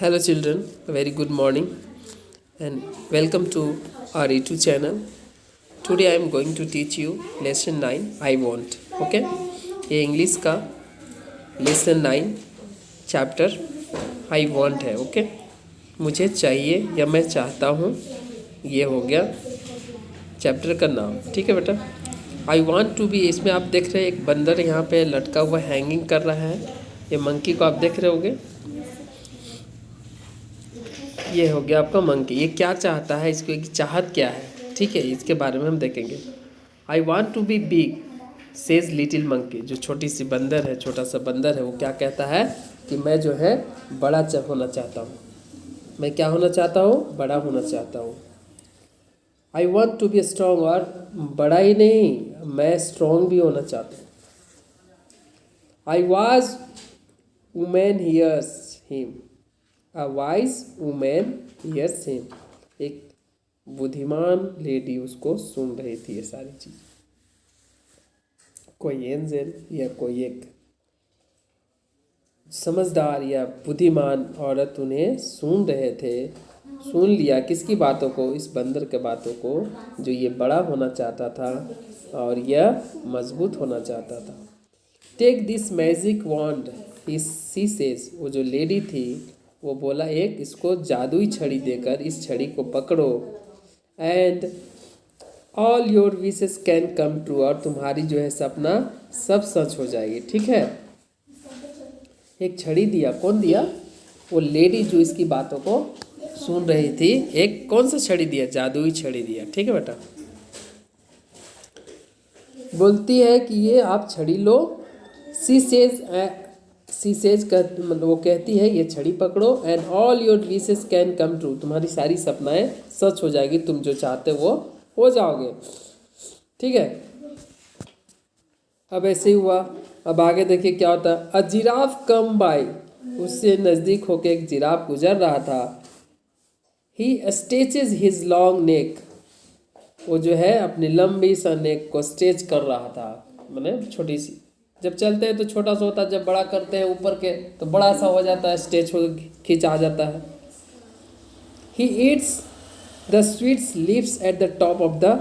Hello children, a very good morning and welcome to our YouTube channel. Today I am going to teach you lesson 9 I want. Okay? ये English का lesson 9 chapter I want है. Okay मुझे चाहिए या मैं चाहता हूँ, ये हो गया चैप्टर का नाम. ठीक है बेटा. आई वांट टू बी, इसमें आप देख रहे हैं एक बंदर यहाँ पे लटका हुआ हैंगिंग कर रहा है. ये मंकी को आप देख रहे होगे. ये हो गया आपका मंकी. ये क्या चाहता है, इसको एक चाहत क्या है, ठीक है, इसके बारे में हम देखेंगे. I want to be big says little monkey. जो छोटी सी बंदर है, छोटा सा बंदर है, वो क्या कहता है कि मैं जो है बड़ा होना चाहता हूँ. मैं क्या होना चाहता हूँ? बड़ा होना चाहता हूँ. I want to be strong, और बड़ा ही नहीं, मैं स्ट्रॉन्ग भी होना चाहता हूँ. I was women hears him. A wise woman hears him. एक बुद्धिमान लेडी उसको सुन रही थी ये सारी चीज. कोई एंजल या कोई एक समझदार या बुद्धिमान औरत उन्हें सुन रहे थे. सुन लिया किसकी बातों को? इस बंदर के बातों को, जो ये बड़ा होना चाहता था और यह मजबूत होना चाहता था. Take this magic wand she says. वो जो लेडी थी वो बोला, एक इसको जादुई छड़ी देकर इस छड़ी को पकड़ो, and all your wishes can come true. और तुम्हारी जो है सपना सब सच हो जाएगी. ठीक है. एक छड़ी दिया. कौन दिया? वो लेडी जो इसकी बातों को सुन रही थी. एक कौन सा छड़ी दिया? जादुई छड़ी दिया. ठीक है बेटा. बोलती है कि ये आप छड़ी लो. सी सेज मतलब वो कहती है ये छड़ी पकड़ो, and all your wishes can come true. तुम्हारी सारी सपनाएं सच हो जाएगी. तुम जो चाहते वो हो जाओगे. ठीक है. अब ऐसे ही हुआ. अब आगे देखिए क्या होता है. अ जिराफ कम बाय. उससे नज़दीक होकर एक जिराफ गुजर रहा था. ही स्ट्रेचेज हिज लॉन्ग नेक. वो जो है अपनी लंबी सा नेक को स्ट्रेच कर रहा था. मतलब छोटी सी, जब चलते हैं तो छोटा सा होता है, जब बड़ा करते हैं ऊपर के तो बड़ा सा हो जाता है, स्टेज हो खींच आ जाता है. He eats the sweets leaves at the top of the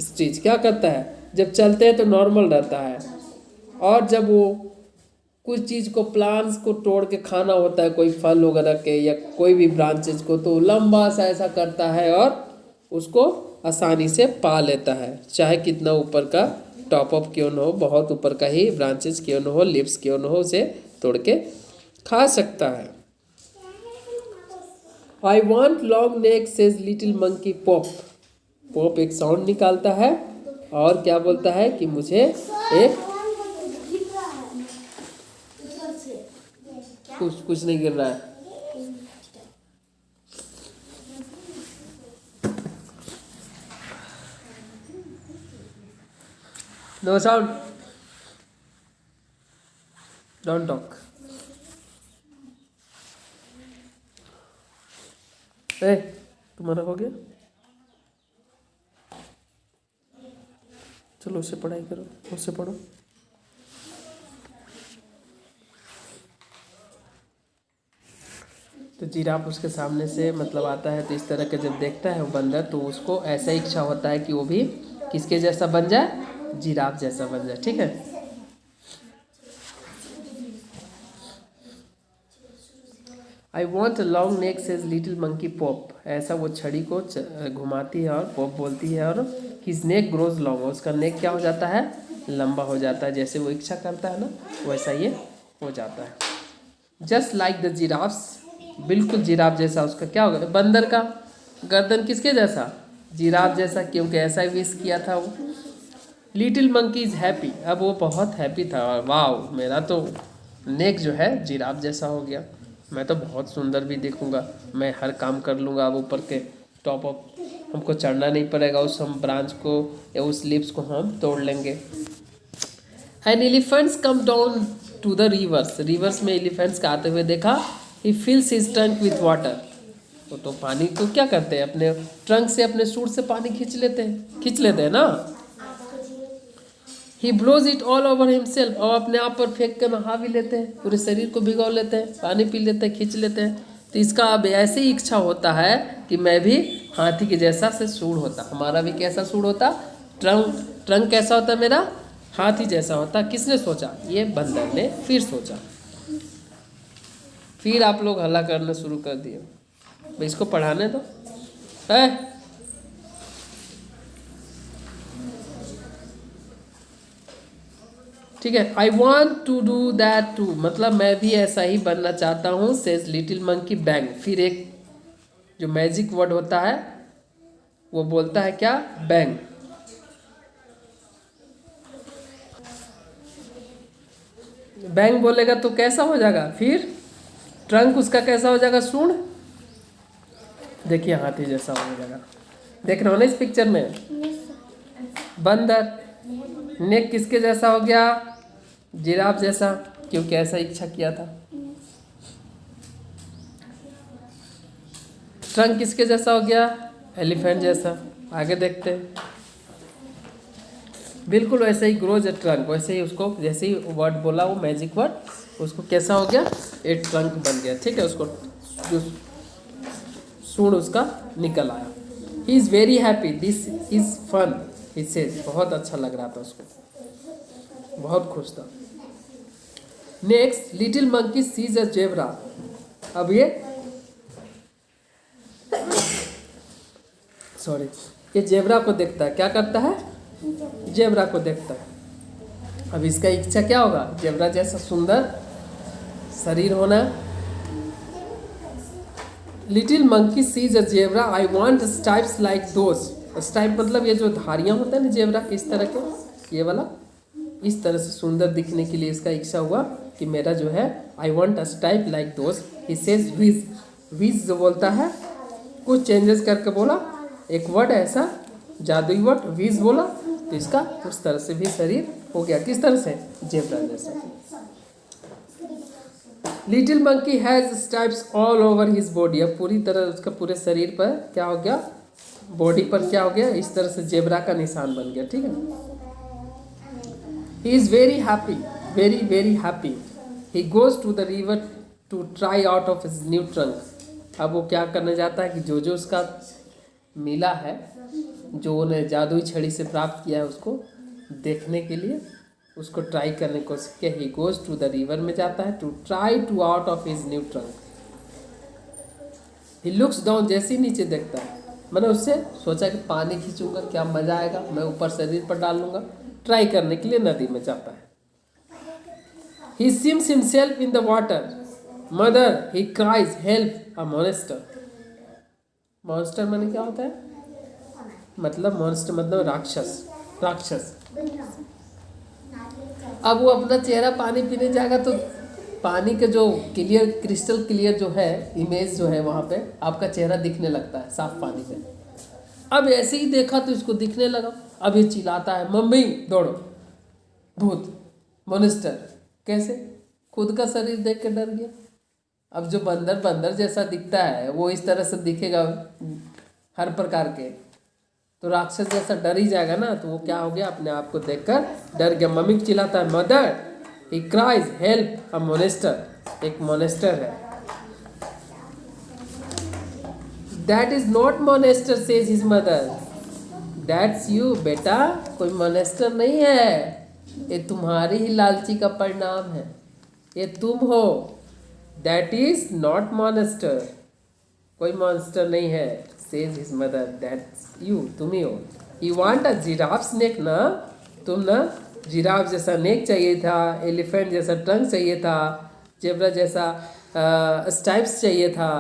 stage. क्या करता है? जब चलते हैं तो नॉर्मल रहता है, और जब वो कुछ चीज़ को, प्लांट्स को तोड़ के खाना होता है, कोई फल वगैरह के या कोई भी ब्रांचेज को, तो लंबा सा ऐसा करता है और उसको आसानी से पा लेता है. चाहे कितना ऊपर का टॉप अप क्यों न हो, बहुत ऊपर का ही ब्रांचेस क्यों न हो, लिप्स क्यों न हो, उसे तोड़ के खा सकता है. I want long neck says little monkey pop. Pop एक साउंड निकालता है और क्या बोलता है कि मुझे एक कुछ नहीं गिर रहा है. No sound. Don't talk. तुम्हारा हो गया? चलो उससे पढ़ाई करो, उससे पढ़ो. तो जिराफ उसके सामने से मतलब आता है, तो इस तरह के जब देखता है वो बंदर, तो उसको ऐसा इच्छा होता है कि वो भी किसके जैसा बन जाए? जिराफ जैसा बन जाए. ठीक है. I want a long neck says little monkey pop. ऐसा वो छड़ी को घुमाती है और पॉप बोलती है, और हिज नेक ग्रोज लॉन्ग. उसका नेक क्या हो जाता है? लंबा हो जाता है. जैसे वो इच्छा करता है ना, वैसा ये हो जाता है. Just like the giraffes. बिल्कुल जिराफ जैसा. उसका क्या होगा? बंदर का गर्दन किसके जैसा? जिराफ जैसा, क्योंकि ऐसा विश किया था वो. Little monkey is happy. अब वो बहुत हैप्पी था. वाह, मेरा तो नेक जो है जिराफ जैसा हो गया. मैं तो बहुत सुंदर भी दिखूंगा. मैं हर काम कर लूँगा. अब ऊपर के टॉप ऑफ हमको चढ़ना नहीं पड़ेगा. उस हम ब्रांच को या उस लिप्स को हम तोड़ लेंगे. And elephants come down to the rivers. Rivers में एलिफेंट्स का आते हुए देखा. He fills his trunk with water. वो तो पानी को क्या करते हैं, अपने ट्रंक से, अपने सूट से पानी खींच लेते हैं ना. He blows it all over himself. और अपने आप पर फेंक कर नहा भी लेते हैं, पूरे शरीर को भिगो लेते हैं, पानी पी लेते हैं, खींच लेते हैं. तो इसका अब ऐसे ही इच्छा होता है कि मैं भी हाथी के जैसा से सूंड होता। हमारा भी कैसा सूंड होता? ट्रंक। ट्रंक कैसा होता मेरा? हाथी जैसा होता। किसने सोचा? ये बंदर ने फिर सोचा। फिर आप लोग हल्ला करना शुरू कर दिए। भाई इसको पढ़ाने दो। है ठीक है। I want to do that too, मतलब मैं भी ऐसा ही बनना चाहता हूँ। Says little monkey bang. फिर एक जो मैजिक वर्ड होता है वो बोलता है क्या? बैंग। बैंग बोलेगा तो कैसा हो जाएगा? फिर ट्रंक उसका कैसा हो जाएगा? सूंड। देखिए हाथी जैसा हो जाएगा। देख रहे हो ना इस पिक्चर में? बंदर। नेक किसके जैसा हो गया? जिराफ जैसा, क्योंकि ऐसा इच्छा किया था। ट्रंक किसके जैसा हो गया? एलिफेंट जैसा। आगे देखते हैं। बिल्कुल वैसे ही ग्रोज ए ट्रंक, वैसे ही उसको जैसे ही वर्ड बोला वो मैजिक वर्ड, उसको कैसा हो गया? एक ट्रंक बन गया। ठीक है, उसको जो सूंड उसका निकल आया। He is very happy, this is fun, he says. बहुत अच्छा लग रहा था उसको, बहुत खुश था। Next, little monkey sees a zebra. अब ये सॉरी, ये जेब्रा को देखता है। क्या करता है? जेब्रा को देखता है। अब इसका इच्छा क्या होगा? जेब्रा जैसा सुंदर शरीर होना। Little monkey sees a zebra, I want stripes like those. Stripe मतलब ये जो धारियां होता है ना जेब्रा के, इस तरह के, ये वाला, इस तरह से सुंदर दिखने के लिए इसका इच्छा हुआ कि मेरा जो है I want a stripe like those. He says wish. Wish जो बोलता है कुछ चेंजेस करके बोला, एक वर्ड ऐसा जादुई वर्ड विज बोला, तो इसका उस तरह से भी शरीर हो गया। किस तरह से? जेब्रा जैसा। Little monkey has stripes all over his body. अब पूरी तरह उसका पूरे शरीर पर क्या हो गया? बॉडी पर क्या हो गया? इस तरह से जेब्रा का निशान बन गया। ठीक है। He is very happy, very very happy. He goes to the river to try out of his new trunk. अब वो क्या करने जाता है कि जो जो उसका मिला है, जो उन्हें जादुई छड़ी से प्राप्त किया है, उसको देखने के लिए, उसको ट्राई करने की कोशिश किया। He goes to the river में जाता है to try to out of his new trunk. He looks down, जैसे ही नीचे देखता है, मैंने उससे सोचा कि पानी खींचूंगा, क्या मजा आएगा, मैं ऊपर शरीर पर डाल लूंगा। ट्राई करने के लिए नदी में जाता है। He swims himself in the water. Mother, he cries help a monster. Monster माने क्या होता है? मतलब मॉन्स्टर मतलब राक्षस, राक्षस। अब वो अपना चेहरा पानी पीने जाएगा तो पानी के जो क्लियर, क्रिस्टल क्लियर जो है इमेज जो है वहाँ पे आपका चेहरा दिखने लगता है साफ पानी में। अब ऐसे ही देखा तो इसको दिखने लगा। अब ये चिल्लाता है, मम्मी दौड़ो, भूत, मॉन्स्टर। कैसे? खुद का शरीर देख के डर गया। अब जो बंदर बंदर जैसा दिखता है वो इस तरह से दिखेगा हर प्रकार के, तो राक्षस जैसा डर ही जाएगा ना। तो वो क्या हो गया? अपने आप को देखकर डर गया। मम्मी को चिल्लाता है, mother, he cries help a monster. एक मॉन्स्टर है। That is not monster, says his mother. That's you, बेटा, कोई मॉन्स्टर नहीं है, ये तुम्हारी ही लालची का परिणाम है, ये तुम हो। दैट इज नॉट मॉन्स्टर, कोई मॉन्स्टर नहीं है, says his mother. That's you, तुम ही हो। यू वांट अ जिराफ नेक ना, तुम ना जिराफ जैसा नेक चाहिए था, एलिफेंट जैसा ट्रंक चाहिए था, जेब्रा जैसा स्ट्राइप्स चाहिए था,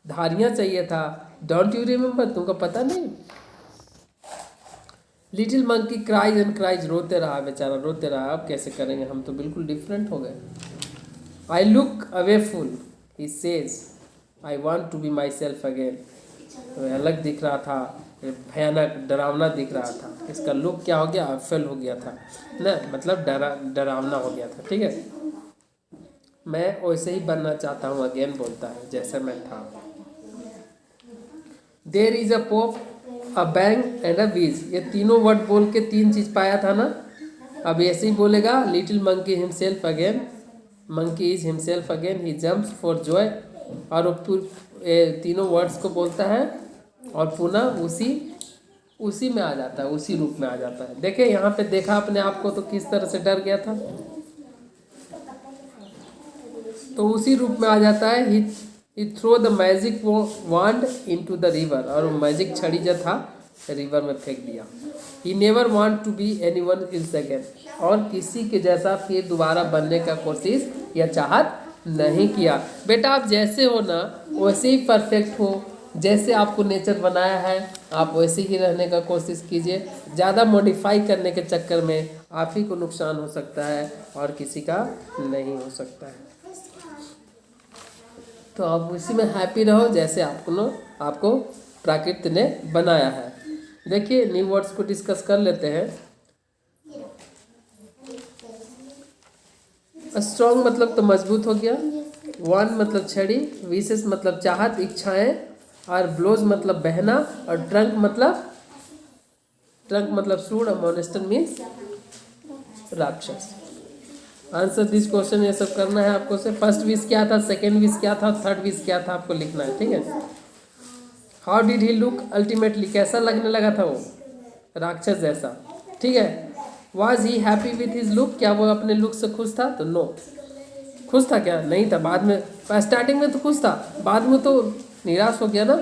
धारियाँ चाहिए था। डोंट यू रिमेंबर, तुमको पता नहीं? Little monkey cries and cries, रोते रहा बेचारा, रोते रहा। अब कैसे करेंगे, हम तो बिल्कुल डिफरेंट हो गए। I look awful, he says, I want to be myself again. तो अलग दिख रहा था, भयानक डरावना दिख रहा था। इसका लुक क्या हो गया? फेल हो गया था ना, मतलब डरावना हो गया था। ठीक है, मैं वैसे ही बनना चाहता हूँ अगेन, बोलता है, जैसे मैं था। There is a pope, a bang and अ बीज। ये तीनों वर्ड बोल के तीन चीज पाया था ना। अब ऐसे ही बोलेगा, little monkey himself again, monkey is himself again, he jumps for joy और वो तीनों वर्ड्स को बोलता है और पुनः उसी में आ जाता है, उसी रूप में आ जाता है। देखिए यहाँ पे देखा अपने आप को तो किस तरह से डर गया था, तो उसी रूप में आ जाता है। He throw the magic wand into the river, और वो मैजिक छड़ी जो था रिवर में फेंक दिया। He never want to be anyone else again, और किसी के जैसा फिर दोबारा बनने का कोशिश या चाहत नहीं किया। बेटा आप जैसे हो ना वैसे ही परफेक्ट हो, जैसे आपको नेचर बनाया है आप वैसे ही रहने का कोशिश कीजिए। ज़्यादा मॉडिफाई करने के चक्कर में आप ही को नुकसान हो सकता है और किसी का नहीं हो सकता है। तो आप उसी में हैप्पी रहो जैसे आपको प्रकृति ने बनाया है। देखिए न्यू वर्ड्स को डिस्कस कर लेते हैं। स्ट्रॉन्ग मतलब तो मजबूत हो गया, वन मतलब छड़ी, विशेष मतलब चाहत इच्छाएं, और ब्लोज मतलब बहना, और ट्रंक मतलब सूंड, और मॉनेस्टर मीन्स राक्षस। आंसर दिस क्वेश्चन, ये सब करना है आपको से। फर्स्ट विश क्या था, सेकेंड विश क्या था, थर्ड विश क्या था, आपको लिखना है, ठीक है। How did he look ultimately, कैसा लगने लगा था वो, राक्षस जैसा, ठीक है। Was he happy with his look, क्या वो अपने लुक से खुश था, तो नो। खुश था क्या, नहीं था। बाद में, स्टार्टिंग में तो खुश था, बाद में तो निराश हो गया ना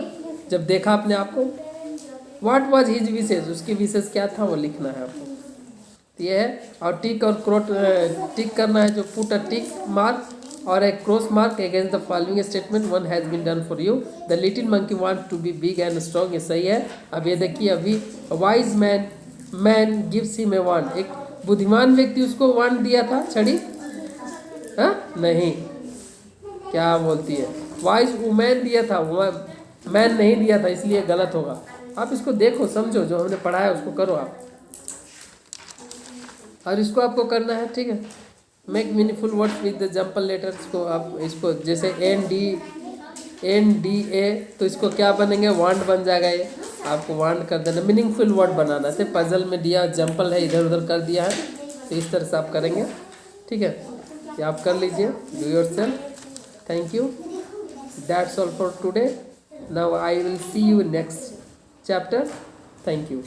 जब देखा अपने आप को। व्हाट वाज हिज विशेष, उसकी विशेष क्या था वो लिखना है आपको, ये है। और टिक और क्रोट टिक करना है, जो पुट अ टिक मार्क और एक cross mark against the following statement, one has been done for you. The little monkey want to be big and strong, ये सही है। अब ये देखिए, अभी wise man gives him a wand, एक बुद्धिमान व्यक्ति उसको वांड दिया था, छड़ी, हाँ नहीं, क्या बोलती है, वाइज वुमेन दिया था, मैन नहीं दिया था, इसलिए गलत होगा। आप इसको देखो समझो, जो हमने पढ़ा है उसको करो आप, और इसको आपको करना है, ठीक है। Make meaningful words with the jumbled letters को आप इसको, जैसे NDA, तो इसको क्या बनेंगे, वांड बन जाएगा। ये आपको वांड कर देना, मीनिंगफुल वर्ड बनाना है। पजल में दिया जंपल है, इधर उधर कर दिया है, तो इस तरह से आप करेंगे, ठीक है। ये आप कर लीजिए, do yourself. Thank you, that's all for today. Now I will see you next chapter. Thank you.